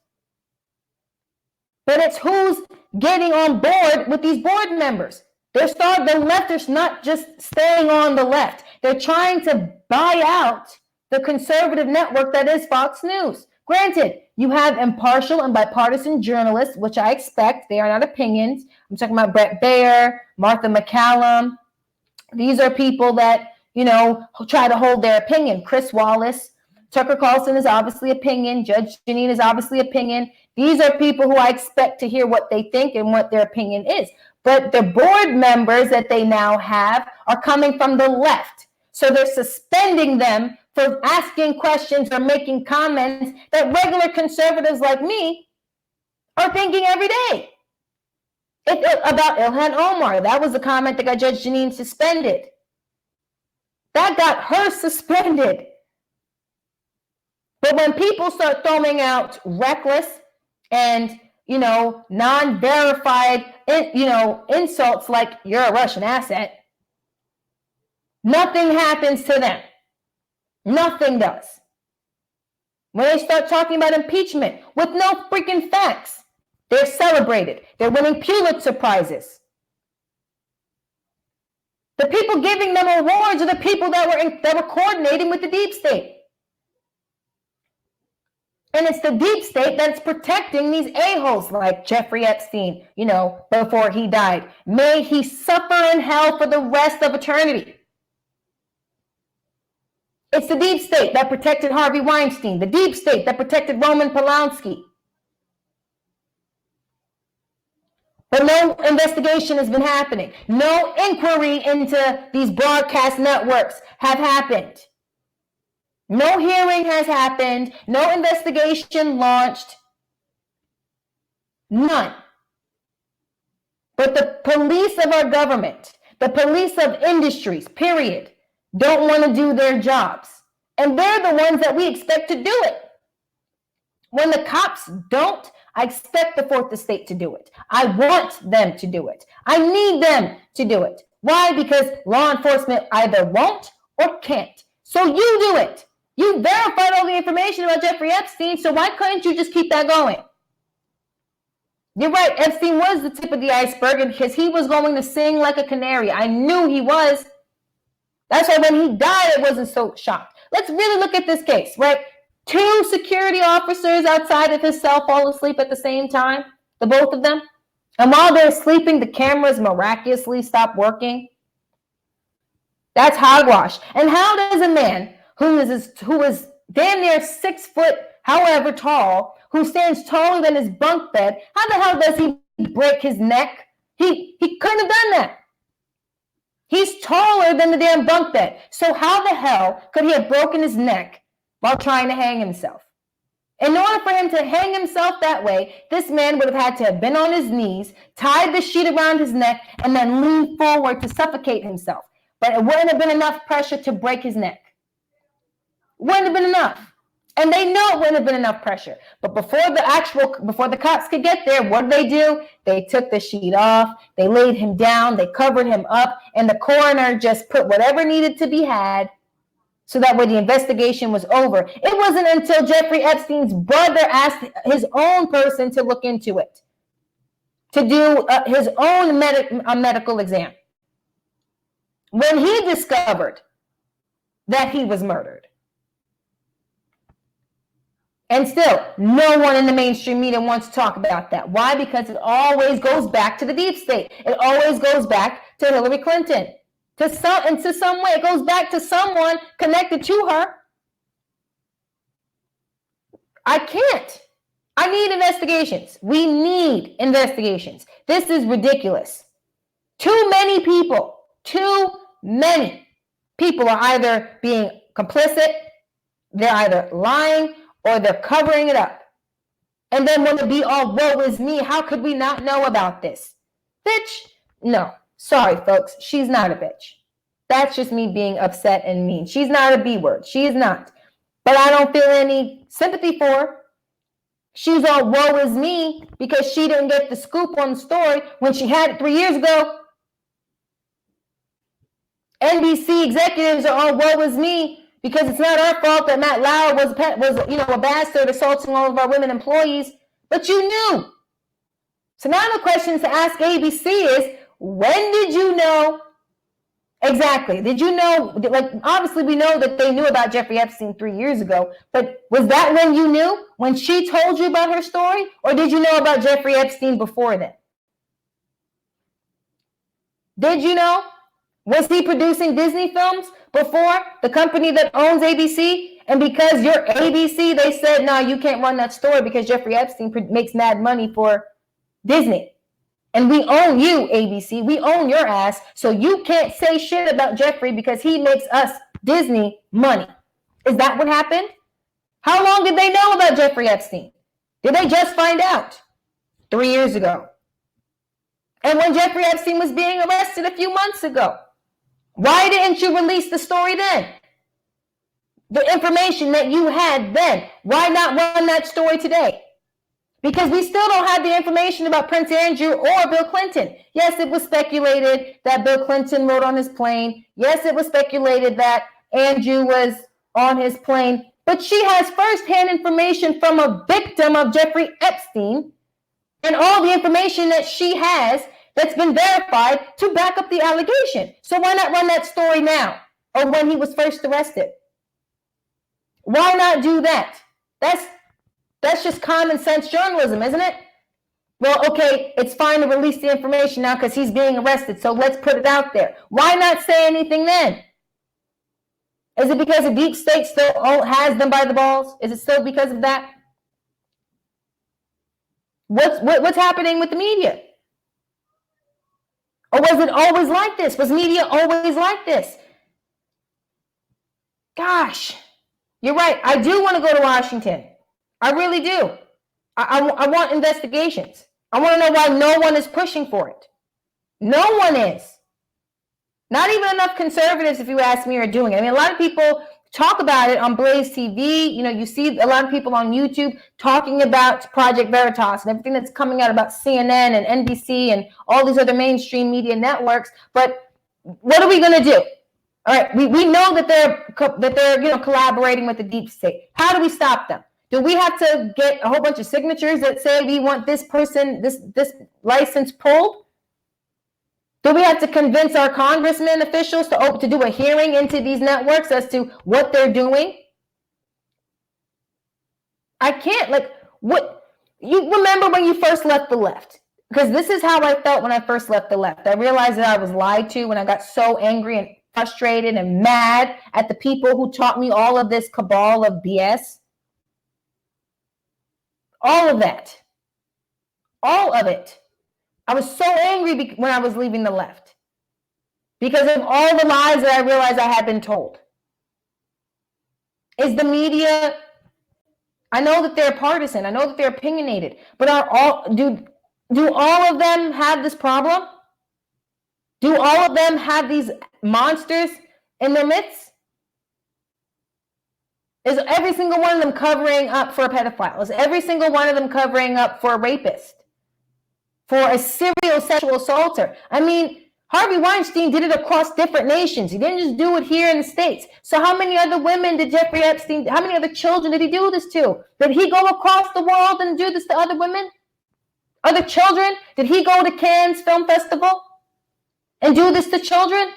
But it's who's getting on board with these board members. The left is not just staying on the left. They're trying to buy out the conservative network that is Fox News. Granted, you have impartial and bipartisan journalists, which I expect. They are not opinions. I'm talking about Brett Baer, Martha McCallum. These are people that, try to hold their opinion. Chris Wallace, Tucker Carlson is obviously opinion. Judge Jeanine is obviously opinion. These are people who I expect to hear what they think and what their opinion is. But the board members that they now have are coming from the left. So they're suspending them for asking questions or making comments that regular conservatives like me are thinking every day. About Ilhan Omar, that was the comment that got Judge Jeanine suspended. That got her suspended. But when people start throwing out reckless and, non-verified, insults like you're a Russian asset, nothing happens to them. Nothing does. When they start talking about impeachment with no freaking facts, they're celebrated. They're winning Pulitzer Prizes. The people giving them awards are the people that were coordinating with the deep state. And it's the deep state that's protecting these a-holes like Jeffrey Epstein, before he died. May he suffer in hell for the rest of eternity. It's the deep state that protected Harvey Weinstein, the deep state that protected Roman Polanski. But no investigation has been happening. No inquiry into these broadcast networks have happened. No hearing has happened. No investigation launched. None. But the police of our government, the police of industries, period, don't want to do their jobs. And they're the ones that we expect to do it. When the cops don't, I expect the fourth estate to do it. I want them to do it. I need them to do it. Why? Because law enforcement either won't or can't. So you do it. You verified all the information about Jeffrey Epstein, so why couldn't you just keep that going? You're right, Epstein was the tip of the iceberg, and because he was going to sing like a canary. I knew he was. That's why when he died, I wasn't so shocked. Let's really look at this case, right? 2 security officers outside of his cell fall asleep at the same time, the both of them. And while they're sleeping, the cameras miraculously stop working. That's hogwash. And how does a man who is damn near 6 foot, however tall, who stands taller than his bunk bed, how the hell does he break his neck? He couldn't have done that. He's taller than the damn bunk bed. So how the hell could he have broken his neck while trying to hang himself? In order for him to hang himself that way, this man would have had to have been on his knees, tied the sheet around his neck, and then leaned forward to suffocate himself. But it wouldn't have been enough pressure to break his neck. Wouldn't have been enough. And they know it wouldn't have been enough pressure. But before the cops could get there, what did? They took the sheet off, they laid him down, they covered him up, and the coroner just put whatever needed to be had so that when the investigation was over. It wasn't until Jeffrey Epstein's brother asked his own person to look into it, to do his own medical exam, when he discovered that he was murdered. And still, no one in the mainstream media wants to talk about that. Why? Because it always goes back to the deep state. It always goes back to Hillary Clinton. To some way, it goes back to someone connected to her. I can't. I need investigations. We need investigations. This is ridiculous. Too many people are either being complicit, they're either lying, or they're covering it up. And then when it be all, woe is me, how could we not know about this? Bitch, no. Sorry, folks. She's not a bitch. That's just me being upset and mean. She's not a B word. She is not. But I don't feel any sympathy for her. She's all, woe is me, because she didn't get the scoop on the story when she had it 3 years ago. NBC executives are all, woe is me, because it's not our fault that Matt Lauer was a bastard assaulting all of our women employees. But you knew. So now the question to ask ABC is, when did you know exactly? Did you know, obviously we know that they knew about Jeffrey Epstein 3 years ago, but was that when you knew? When she told you about her story? Or did you know about Jeffrey Epstein before then? Did you know? Was he producing Disney films before, the company that owns ABC? And because you're ABC, they said, no, you can't run that story because Jeffrey Epstein makes mad money for Disney. And we own you, ABC. We own your ass. So you can't say shit about Jeffrey because he makes us, Disney, money. Is that what happened? How long did they know about Jeffrey Epstein? Did they just find out? 3 years ago. And when Jeffrey Epstein was being arrested a few months ago, why didn't you release the story then? The information that you had then. Why not run that story today? Because we still don't have the information about Prince Andrew or Bill Clinton. Yes, it was speculated that Bill Clinton rode on his plane. Yes, it was speculated that Andrew was on his plane. But she has firsthand information from a victim of Jeffrey Epstein and all the information that she has that's been verified to back up the allegation. So why not run that story now or when he was first arrested? Why not do that? That's just common sense journalism, isn't it? Well, okay, it's fine to release the information now because he's being arrested, so let's put it out there. Why not say anything then? Is it because the deep state still has them by the balls? Is it still because of that? What's happening with the media? Or was it always like this? Was media always like this? Gosh, you're right. I do want to go to Washington. I really do. I want investigations. I want to know why no one is pushing for it. No one is. Not even enough conservatives, if you ask me, are doing it. I mean, a lot of people talk about it on Blaze TV. You know, you see a lot of people on YouTube talking about Project Veritas and everything that's coming out about CNN and NBC and all these other mainstream media networks. But what are we going to do? All right, we know that they're collaborating with the deep state. How do we stop them? Do we have to get a whole bunch of signatures that say we want this person, this license pulled? Do we have to convince our congressmen officials to do a hearing into these networks as to what they're doing? I can't, what you remember when you first left the left? Because this is how I felt when I first left the left. I realized that I was lied to when I got so angry and frustrated and mad at the people who taught me all of this cabal of BS. All of that. All of it. I was so angry when I was leaving the left because of all the lies that I realized I had been told. Is the media, I know that they're partisan, I know that they're opinionated, but do all of them have this problem? Do all of them have these monsters in their midst? Is every single one of them covering up for a pedophile? Is every single one of them covering up for a rapist? For a serial sexual assaulter? I mean, Harvey Weinstein did it across different nations. He didn't just do it here in the States. So how many other women did Jeffrey Epstein, how many other children did he do this to? Did he go across the world and do this to other women? Other children? Did he go to Cannes Film Festival and do this to children?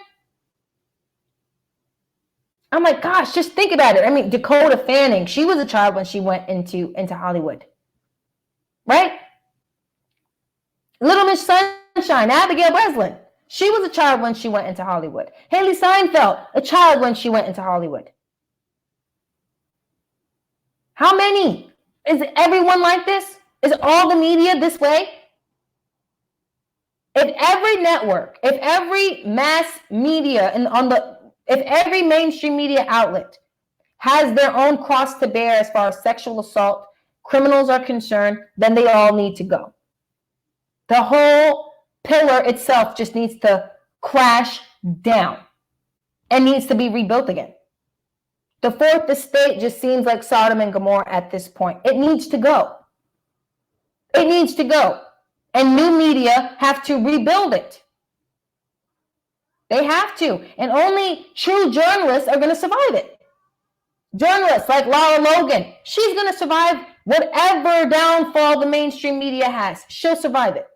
I'm like, gosh, just think about it. I mean, Dakota Fanning, she was a child when she went into Hollywood, right? Little Miss Sunshine, Abigail Breslin, she was a child when she went into Hollywood. Haley Steinfeld, a child when she went into Hollywood. How many? Is everyone like this? Is all the media this way? If every network, if every mass media if every mainstream media outlet has their own cross to bear as far as sexual assault criminals are concerned, then they all need to go. The whole pillar itself just needs to crash down and needs to be rebuilt again. The fourth estate just seems like Sodom and Gomorrah at this point. It needs to go. It needs to go. And new media have to rebuild it. They have to. And only true journalists are going to survive it. Journalists like Lara Logan, she's going to survive whatever downfall the mainstream media has. She'll survive it.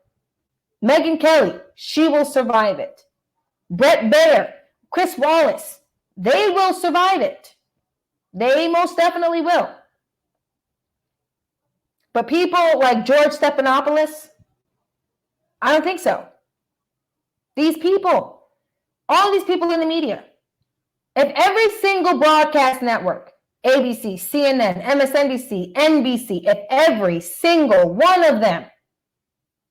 Megyn Kelly, she will survive it. Brett Baer, Chris Wallace, they will survive it. They most definitely will. But people like George Stephanopoulos, I don't think so. These people, all these people in the media, if every single broadcast network, ABC, CNN, MSNBC, NBC, if every single one of them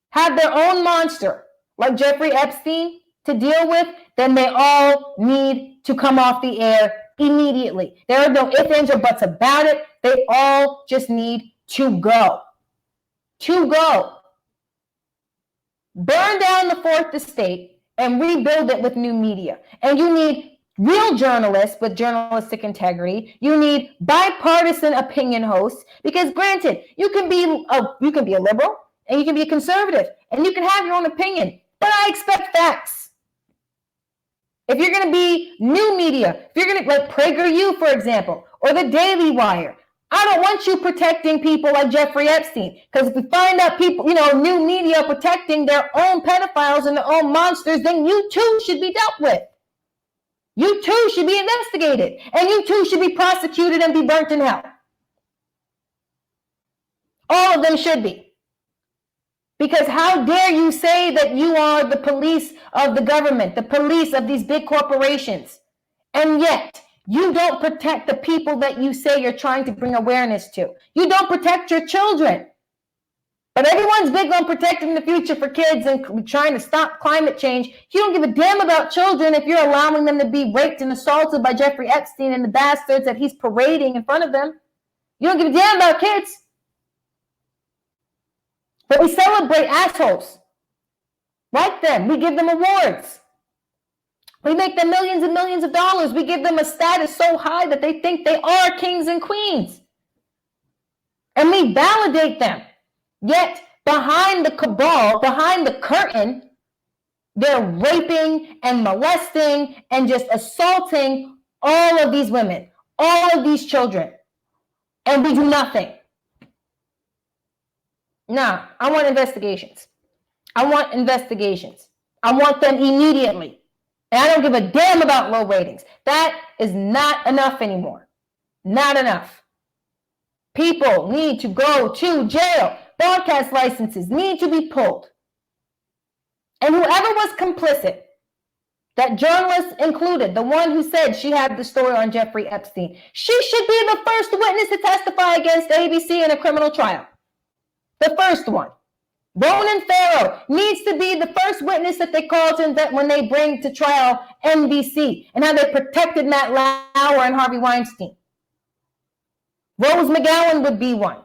had their own monster like Jeffrey Epstein to deal with, then they all need to come off the air immediately. There are no ifs, ands, or buts about it. They all just need to go. To go. Burn down the fourth estate and rebuild it with new media. And you need real journalists with journalistic integrity. You need bipartisan opinion hosts, because granted, you can be a liberal and you can be a conservative and you can have your own opinion, but I expect facts. If you're going to be new media, if you're going to, like PragerU, for example, or the Daily Wire, I don't want you protecting people like Jeffrey Epstein, because if we find out people, new media protecting their own pedophiles and their own monsters, then you too should be dealt with. You too should be investigated, and you too should be prosecuted and be burnt in hell. of them should be. Because how dare you say that you are the police of the government, the police of these big corporations, and yet you don't protect the people that you say you're trying to bring awareness to. You don't protect your children. But everyone's big on protecting the future for kids and trying to stop climate change. You don't give a damn about children if you're allowing them to be raped and assaulted by Jeffrey Epstein and the bastards that he's parading in front of them. You don't give a damn about kids. But we celebrate assholes like them. We give them awards. We make them millions and millions of dollars. We give them a status so high that they think they are kings and queens. And we validate them. Yet, behind the cabal, behind the curtain, they're raping and molesting and just assaulting all of these women, all of these children. And we do nothing. Now, I want investigations. I want investigations. I want them immediately. And I don't give a damn about low ratings. That is not enough anymore. Not enough. People need to go to jail. Broadcast licenses need to be pulled. And whoever was complicit, that journalist included, the one who said she had the story on Jeffrey Epstein, she should be the first witness to testify against ABC in a criminal trial. The first one. Ronan Farrow needs to be the first witness that they call to when they bring to trial NBC and how they protected Matt Lauer and Harvey Weinstein. Rose McGowan would be one.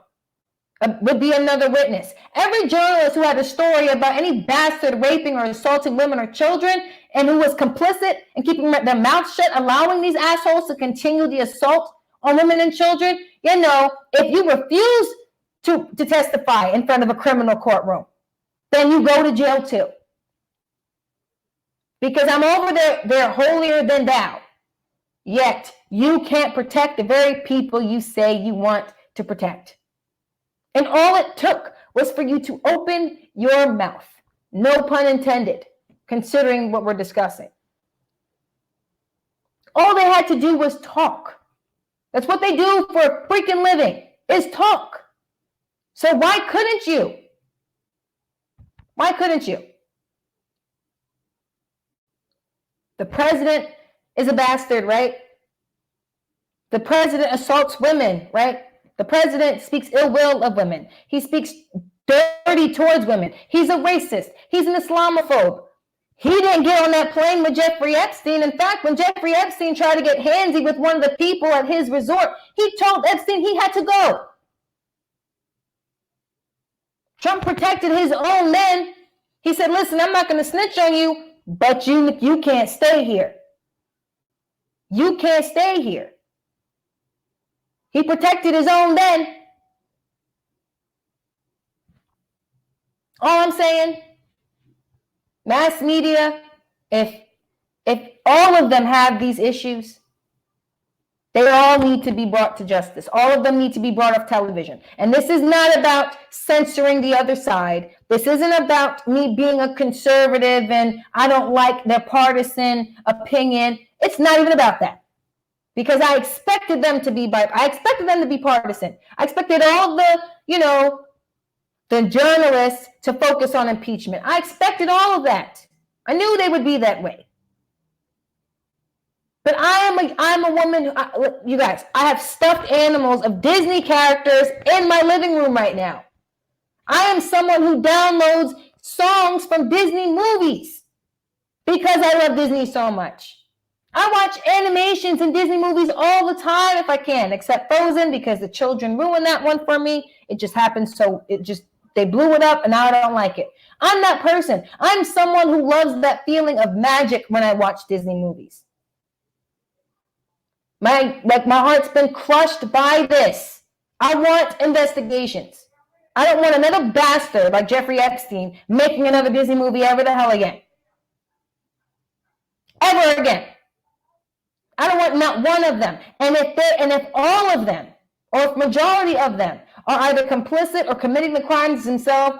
Would be another witness. Every journalist who had a story about any bastard raping or assaulting women or children and who was complicit in keeping their mouth shut, allowing these assholes to continue the assault on women and children, you know, if you refuse to testify in front of a criminal courtroom, then you go to jail too. Because I'm over there holier than thou. Yet you can't protect the very people you say you want to protect. And all it took was for you to open your mouth. No pun intended, considering what we're discussing. All they had to do was talk. That's what they do for a freaking living, is talk. So why couldn't you? Why couldn't you? The president is a bastard, right? The president assaults women, right? The president speaks ill will of women. He speaks dirty towards women. He's a racist. He's an Islamophobe. He didn't get on that plane with Jeffrey Epstein. In fact, when Jeffrey Epstein tried to get handsy with one of the people at his resort, he told Epstein he had to go. Trump protected his own men. He said, listen, I'm not going to snitch on you, but you can't stay here. You can't stay here. He protected his own men. All I'm saying, mass media, if all of them have these issues, they all need to be brought to justice. All of them need to be brought off television. And this is not about censoring the other side. This isn't about me being a conservative and I don't like their partisan opinion. It's not even about that. Because I expected them to be partisan. I expected all the journalists to focus on impeachment. I expected all of that. I knew they would be that way. But I'm a woman who, you guys, I have stuffed animals of Disney characters in my living room right now. I am someone who downloads songs from Disney movies because I love Disney so much. I watch animations in Disney movies all the time if I can, except Frozen because the children ruined that one for me. It just happened they blew it up and now I don't like it. I'm that person. I'm someone who loves that feeling of magic when I watch Disney movies. My heart's been crushed by this. I want investigations. I don't want another bastard like Jeffrey Epstein making another Disney movie ever the hell again. Ever again. I don't want not one of them. And if all of them, or if majority of them, are either complicit or committing the crimes themselves,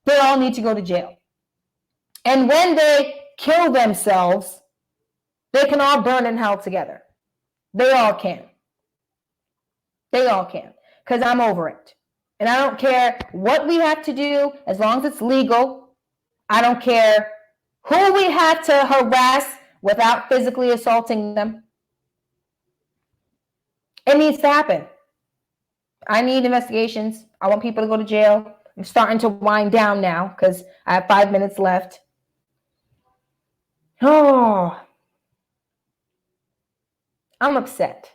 they all need to go to jail. And when they kill themselves, they can all burn in hell together. They all can. They all can. Because I'm over it. And I don't care what we have to do as long as it's legal. I don't care who we have to harass without physically assaulting them. It needs to happen. I need investigations. I want people to go to jail. I'm starting to wind down now because I have 5 minutes left. Oh, I'm upset.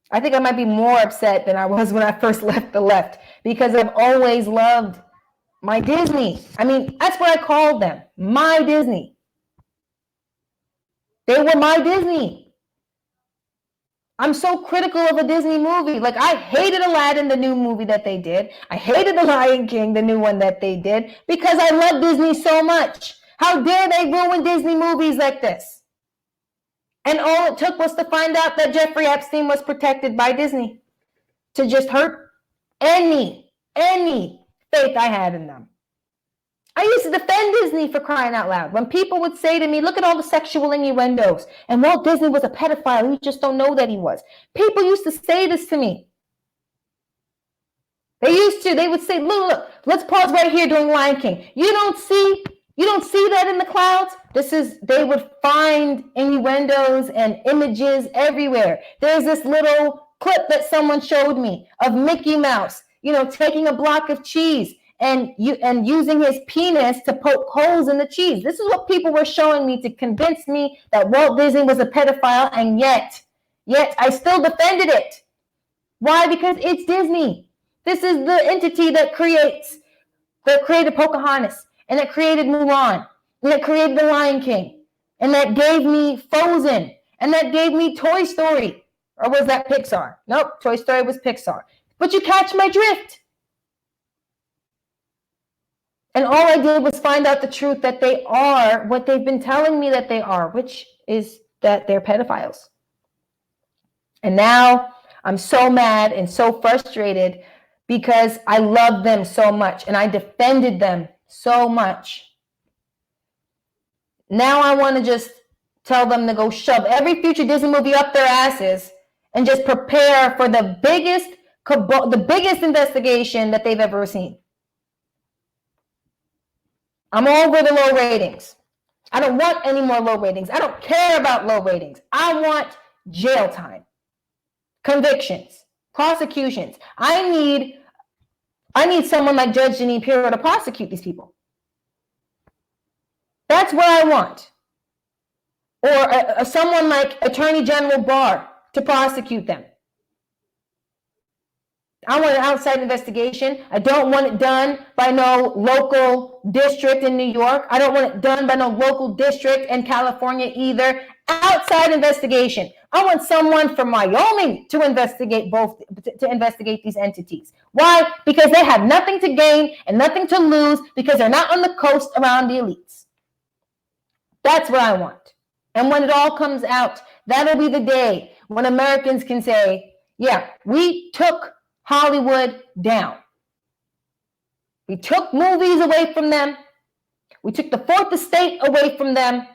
I think I might be more upset than I was when I first left the left because I've always loved my Disney. I mean, that's what I called them, my Disney. They were my Disney. I'm so critical of a Disney movie. Like, I hated Aladdin, the new movie that they did. I hated The Lion King, the new one that they did, because I love Disney so much. How dare they ruin Disney movies like this? And all it took was to find out that Jeffrey Epstein was protected by Disney to just hurt any faith I had in them. I used to defend Disney, for crying out loud. When people would say to me, look at all the sexual innuendos, and Walt Disney was a pedophile, you just don't know that he was. People used to say this to me. They would say, look, let's pause right here during Lion King. You don't see that in the clouds? They would find innuendos and images everywhere. There's this little clip that someone showed me of Mickey Mouse, taking a block of cheese and using his penis to poke holes in the cheese. This is what people were showing me to convince me that Walt Disney was a pedophile, and yet I still defended it. Why? Because it's Disney. This is the entity that created Pocahontas, and that created Mulan, and that created The Lion King, and that gave me Frozen, and that gave me Toy Story. Or was that Pixar? Nope, Toy Story was Pixar. But you catch my drift. And all I did was find out the truth that they are what they've been telling me that they are, which is that they're pedophiles. And now I'm so mad and so frustrated because I love them so much and I defended them so much. Now I want to just tell them to go shove every future Disney movie up their asses and just prepare for the biggest investigation that they've ever seen. I'm over the low ratings. I don't want any more low ratings. I don't care about low ratings. I want jail time, convictions, prosecutions. I need someone like Judge Jeanine Pirro to prosecute these people. That's what I want. Or someone like Attorney General Barr to prosecute them. I want an outside investigation. I don't want it done by no local district in New York. I don't want it done by no local district in California either. Outside investigation. I want someone from Wyoming to investigate these entities. Why? Because they have nothing to gain and nothing to lose because they're not on the coast around the elites. That's what I want. And when it all comes out, that'll be the day when Americans can say, yeah, we took Hollywood down. We took movies away from them. We took the fourth estate away from them.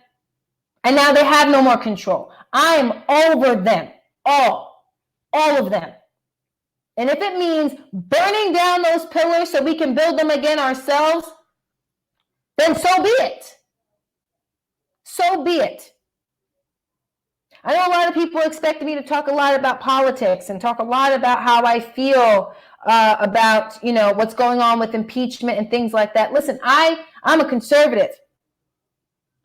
And now they have no more control. I'm over them. All of them. And if it means burning down those pillars so we can build them again ourselves, then so be it. So be it. I know a lot of people expect me to talk a lot about politics and talk a lot about how I feel about, what's going on with impeachment and things like that. Listen, I'm a conservative.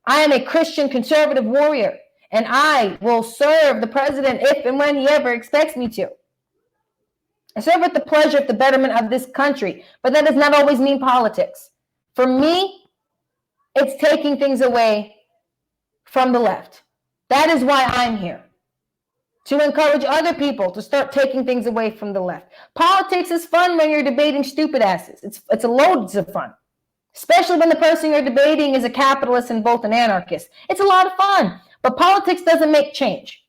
I am a Christian conservative warrior, and I will serve the president if and when he ever expects me to. I serve with the pleasure of the betterment of this country, but that does not always mean politics. For me, it's taking things away from the left. That is why I'm here, to encourage other people to start taking things away from the left. Politics is fun when you're debating stupid asses. It's a loads of fun, especially when the person you're debating is a capitalist and both an anarchist. It's a lot of fun, but politics doesn't make change.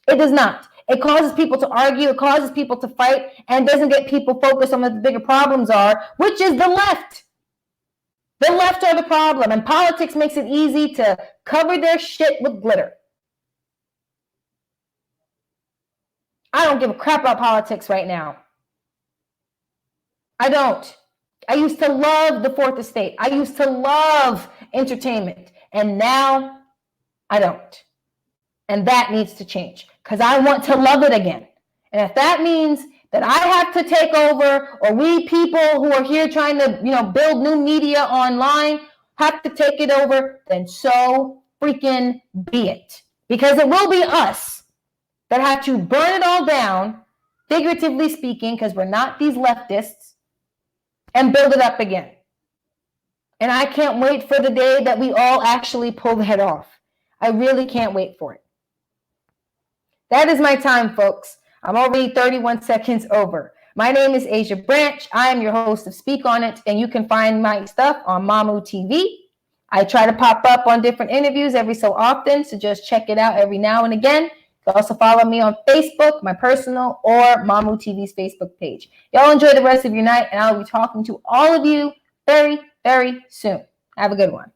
It does not. It causes people to argue, it causes people to fight, and doesn't get people focused on what the bigger problems are, which is the left. The left are the problem, and politics makes it easy to cover their shit with glitter. I don't give a crap about politics right now. I don't. I used to love the fourth estate. I used to love entertainment. And now I don't. And that needs to change because I want to love it again. And if that means that I have to take over, or we people who are here trying to, build new media online have to take it over, then so freaking be it. Because it will be us that have to burn it all down, figuratively speaking, because we're not these leftists, and build it up again. And I can't wait for the day that we all actually pull that off. I really can't wait for it. That is my time, folks. I'm already 31 seconds over. My name is Asia Branch. I am your host of Speak On It, and you can find my stuff on Mamu TV. I try to pop up on different interviews every so often, so just check it out every now and again. You can also follow me on Facebook, my personal, or Mamu TV's Facebook page. Y'all enjoy the rest of your night, and I'll be talking to all of you very, very soon. Have a good one.